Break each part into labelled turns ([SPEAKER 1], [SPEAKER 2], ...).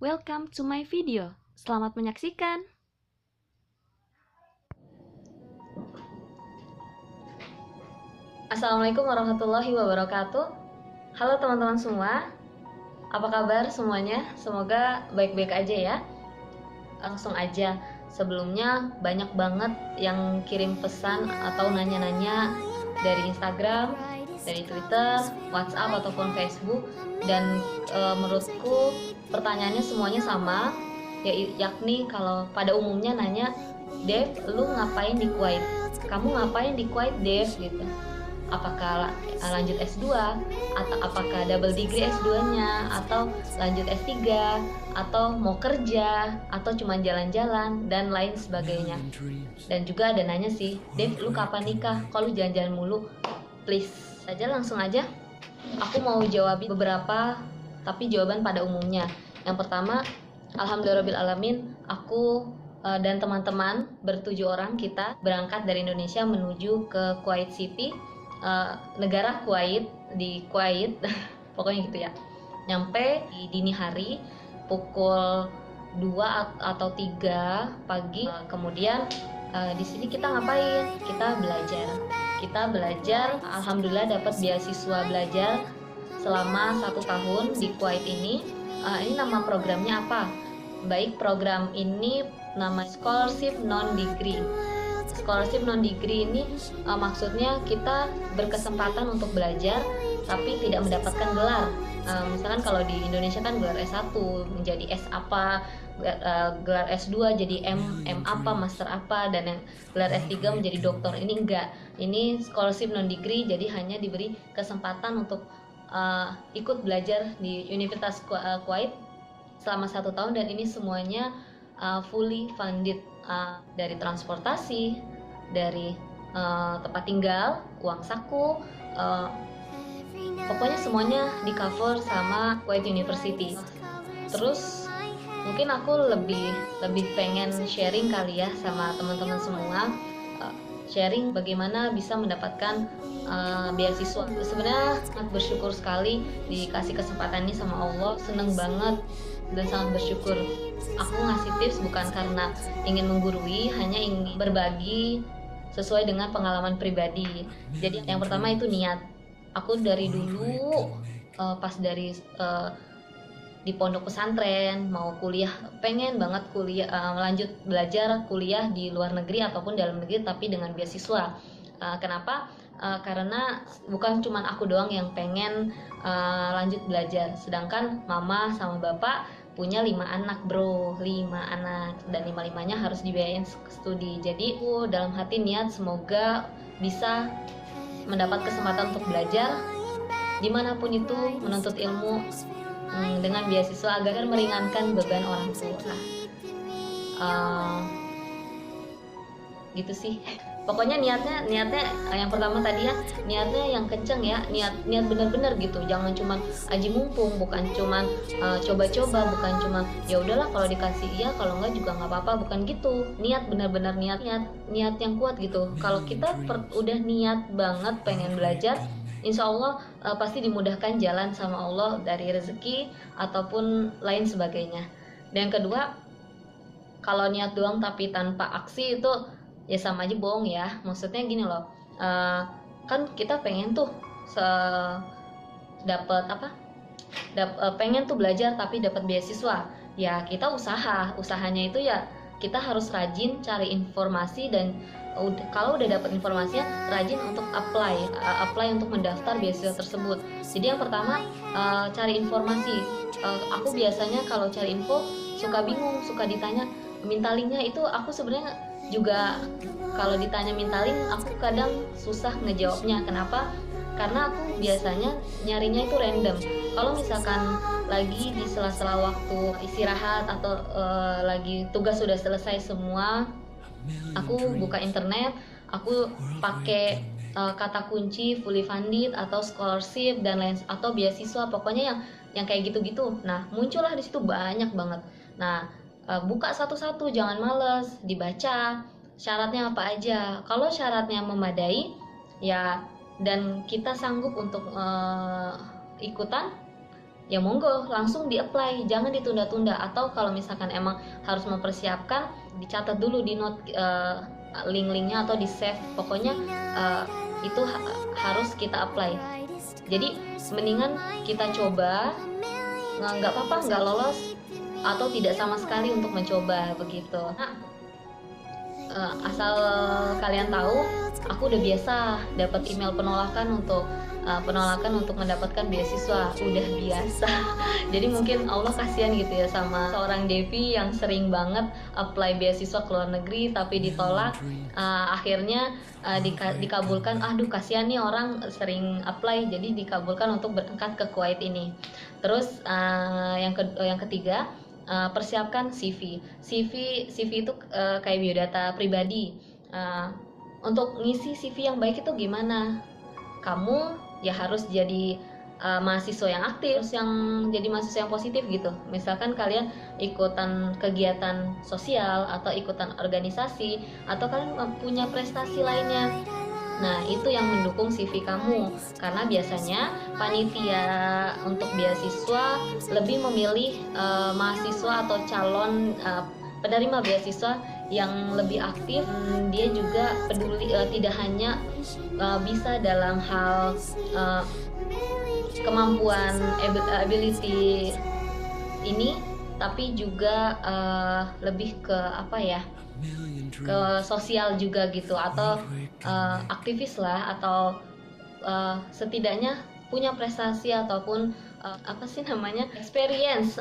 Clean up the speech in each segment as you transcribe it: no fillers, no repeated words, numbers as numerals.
[SPEAKER 1] Welcome to my video. Selamat menyaksikan.
[SPEAKER 2] Assalamualaikum warahmatullahi wabarakatuh. Halo teman-teman semua. Apa kabar semuanya? Semoga baik-baik aja ya. Langsung aja. Sebelumnya banyak banget yang kirim pesan atau nanya-nanya dari Instagram, dari Twitter, WhatsApp ataupun Facebook, dan menurutku pertanyaannya semuanya sama, yakni kalau pada umumnya nanya, "Dev, lu ngapain di Kuwait? Kamu ngapain di Kuwait, Dev?" gitu. Apakah lanjut S2, atau apakah double degree S2-nya, atau lanjut S3, atau mau kerja, atau cuma jalan-jalan, dan lain sebagainya. Dan juga ada nanya sih, "Dev, lu kapan nikah? Kok lu jalan-jalan mulu?" Please saja, langsung aja. Aku mau jawab beberapa, tapi jawaban pada umumnya. Yang pertama, alhamdulillahirrahmanirrahim, aku dan teman-teman ber-7 orang kita berangkat dari Indonesia menuju ke Kuwait City, negara Kuwait, di Kuwait pokoknya gitu ya. Nyampe di dini hari pukul 2 atau 3 pagi. Kemudian di sini kita ngapain? Kita belajar, alhamdulillah dapat beasiswa belajar selama 1 tahun di Kuwait ini. Ini nama programnya apa? Baik, program ini nama Scholarship Non-Degree. Scholarship Non-Degree ini maksudnya kita berkesempatan untuk belajar tapi tidak mendapatkan gelar. Misalkan kalau di Indonesia kan gelar S1 menjadi S apa, gelar S2 jadi M apa, master apa, dan yang gelar S3 menjadi doktor. Ini enggak. Ini scholarship non-degree, jadi hanya diberi kesempatan untuk ikut belajar di Universitas Kuwait selama 1 tahun, dan ini semuanya fully funded, dari transportasi, dari tempat tinggal, uang saku, pokoknya semuanya di cover sama Kuwait University. Terus mungkin aku lebih pengen sharing kali ya sama teman-teman semua, sharing bagaimana bisa mendapatkan beasiswa. Sebenarnya sangat bersyukur sekali dikasih kesempatan ini sama Allah, seneng banget dan sangat bersyukur. Aku ngasih tips bukan karena ingin menggurui, hanya ingin berbagi sesuai dengan pengalaman pribadi. Jadi yang pertama itu niat. Aku dari dulu pas dari di pondok pesantren mau kuliah, pengen banget kuliah, lanjut belajar kuliah di luar negeri ataupun dalam negeri tapi dengan beasiswa. Kenapa? Karena bukan cuma aku doang yang pengen lanjut belajar, sedangkan mama sama bapak punya 5 anak bro, 5 anak, dan 5-5-nya harus dibiayain studi. Jadi aku dalam hati niat semoga bisa mendapat kesempatan untuk belajar dimanapun itu, menuntut ilmu dengan beasiswa agar meringankan beban orang tua. Gitu sih. Pokoknya niatnya yang pertama tadi ya, niatnya yang kenceng ya, niat bener-bener gitu. Jangan cuman aji mumpung, bukan cuman coba-coba, bukan cuman ya udahlah kalau dikasih iya, kalau enggak juga nggak apa-apa, bukan gitu. Niat bener-bener niat yang kuat gitu. Kalau kita udah niat banget pengen belajar, insya Allah pasti dimudahkan jalan sama Allah dari rezeki ataupun lain sebagainya. Dan yang kedua, kalau niat doang tapi tanpa aksi itu ya sama aja bohong ya. Maksudnya gini loh, kan kita pengen tuh pengen tuh belajar tapi dapat beasiswa, ya kita usahanya itu ya kita harus rajin cari informasi, dan kalau udah dapat informasinya rajin untuk apply untuk mendaftar beasiswa tersebut. Jadi yang pertama, cari informasi. Aku biasanya kalau cari info suka bingung, suka ditanya minta linknya, itu aku sebenarnya juga kalau ditanya minta link aku kadang susah ngejawabnya. Kenapa? Karena aku biasanya nyarinya itu random. Kalau misalkan lagi di sela-sela waktu istirahat atau lagi tugas sudah selesai semua, aku buka internet, aku pakai kata kunci fully funded atau scholarship dan lain, atau beasiswa, pokoknya yang kayak gitu-gitu. Nah, muncullah di situ banyak banget. Nah, buka satu-satu, jangan males, dibaca syaratnya apa aja. Kalau syaratnya memadai ya dan kita sanggup untuk ikutan, ya monggo langsung di-apply, jangan ditunda-tunda. Atau kalau misalkan emang harus mempersiapkan, dicatat dulu di note link-linknya atau di save, pokoknya itu harus kita apply. Jadi mendingan kita coba, nggak apa-apa nggak lolos atau tidak sama sekali untuk mencoba begitu. Asal kalian tahu, aku udah biasa dapat email penolakan untuk mendapatkan beasiswa, udah biasa. Jadi mungkin Allah kasihan gitu ya sama seorang Devi yang sering banget apply beasiswa ke luar negeri tapi ditolak. Akhirnya dikabulkan. Aduh, kasihan nih orang sering apply, jadi dikabulkan untuk berangkat ke Kuwait ini. Terus yang ketiga, persiapkan CV. CV itu kayak biodata pribadi. Untuk ngisi CV yang baik itu gimana? Kamu ya harus jadi mahasiswa yang aktif, yang jadi mahasiswa yang positif gitu. Misalkan kalian ikutan kegiatan sosial atau ikutan organisasi, atau kalian punya prestasi lainnya. Nah, itu yang mendukung CV kamu, karena biasanya panitia untuk beasiswa lebih memilih mahasiswa atau calon penerima beasiswa yang lebih aktif. Dia juga peduli, tidak hanya bisa dalam hal kemampuan ability ini, tapi juga lebih ke apa ya, ke sosial juga gitu, atau aktivis lah, atau setidaknya punya prestasi ataupun apa sih namanya, experience,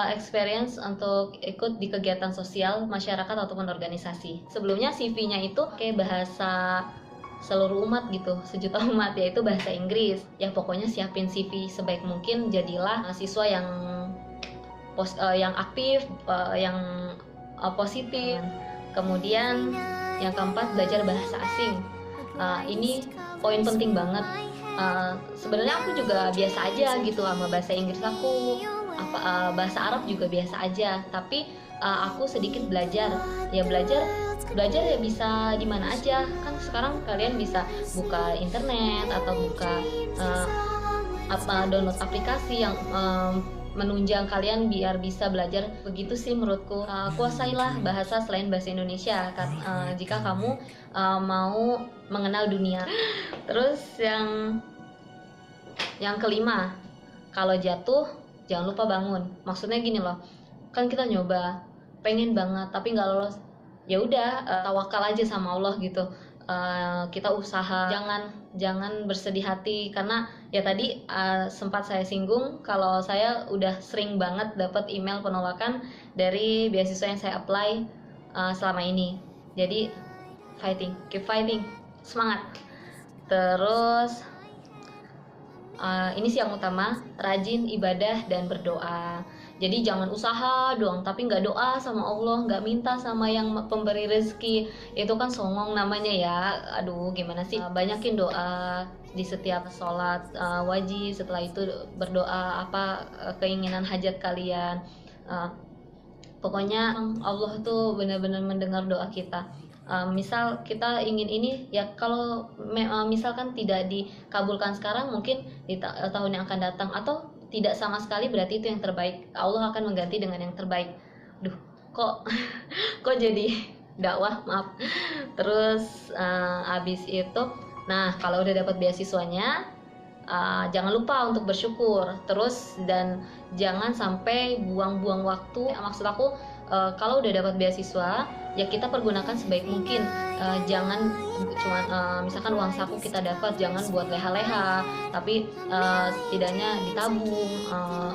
[SPEAKER 2] experience untuk ikut di kegiatan sosial masyarakat ataupun organisasi. Sebelumnya CV-nya itu kayak bahasa seluruh umat gitu, sejuta umat, yaitu bahasa Inggris. Ya pokoknya siapin CV sebaik mungkin, jadilah mahasiswa yang aktif, yang positif. Kemudian yang keempat, belajar bahasa asing. Ini poin penting banget. Sebenarnya aku juga biasa aja gitu sama bahasa Inggris aku, bahasa Arab juga biasa aja, tapi aku sedikit belajar ya bisa di mana aja. Kan sekarang kalian bisa buka internet atau buka download aplikasi yang menunjang kalian biar bisa belajar. Begitu sih menurutku. Kuasailah bahasa selain bahasa Indonesia jika kamu mau mengenal dunia. Terus yang kelima, kalau jatuh jangan lupa bangun. Maksudnya gini loh, kan kita nyoba pengen banget tapi nggak lolos, ya udah tawakal aja sama Allah gitu. Kita usaha, jangan bersedih hati, karena ya tadi sempat saya singgung kalau saya udah sering banget dapat email penolakan dari beasiswa yang saya apply selama ini. Jadi keep fighting, semangat. Terus ini sih yang utama, rajin ibadah dan berdoa. Jadi jangan usaha doang tapi nggak doa sama Allah, nggak minta sama yang pemberi rezeki, itu kan songong namanya ya. Aduh, gimana sih? Banyakin doa di setiap sholat wajib. Setelah itu berdoa apa keinginan hajat kalian. Pokoknya Allah tuh benar-benar mendengar doa kita. Misal kita ingin ini ya, kalau misalkan tidak dikabulkan sekarang, mungkin di tahun yang akan datang, atau tidak sama sekali, berarti itu yang terbaik. Allah akan mengganti dengan yang terbaik. Duh, kok jadi dakwah, maaf. Terus abis itu, nah kalau udah dapat beasiswanya, jangan lupa untuk bersyukur terus, dan jangan sampai buang-buang waktu. Maksud aku, kalau udah dapat beasiswa ya kita pergunakan sebaik mungkin. Jangan cuma misalkan uang saku kita dapat, jangan buat leha-leha, tapi setidaknya ditabung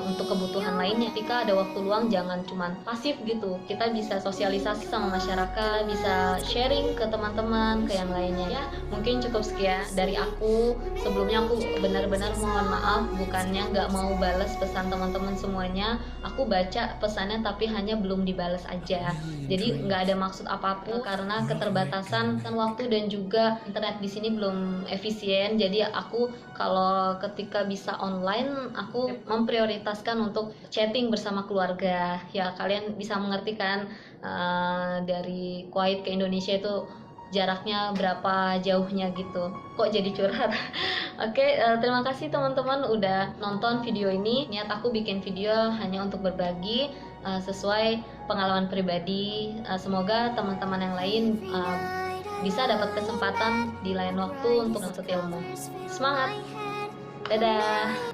[SPEAKER 2] untuk kebutuhan lainnya. Ketika ada waktu luang, jangan cuma pasif gitu. Kita bisa sosialisasi sama masyarakat, bisa sharing ke teman-teman, ke yang lainnya. Ya mungkin cukup sekian dari aku. Sebelumnya aku benar-benar mohon maaf, bukannya nggak mau balas pesan teman-teman semuanya. Aku baca pesannya tapi hanya belum dibalas aja. Jadi nggak ada maksud apapun, karena keterbatasan kan waktu dan juga internet di sini belum efisien. Jadi aku kalau ketika bisa online, aku memprioritaskan untuk chatting bersama keluarga. Ya kalian bisa mengerti kan, dari Kuwait ke Indonesia itu jaraknya berapa jauhnya gitu. Kok jadi curhat? Oke, terima kasih teman-teman udah nonton video ini. Niat aku bikin video hanya untuk berbagi sesuai pengalaman pribadi. Semoga teman-teman yang lain bisa dapat kesempatan di lain waktu untuk menuntut ilmu. Semangat! Dadah!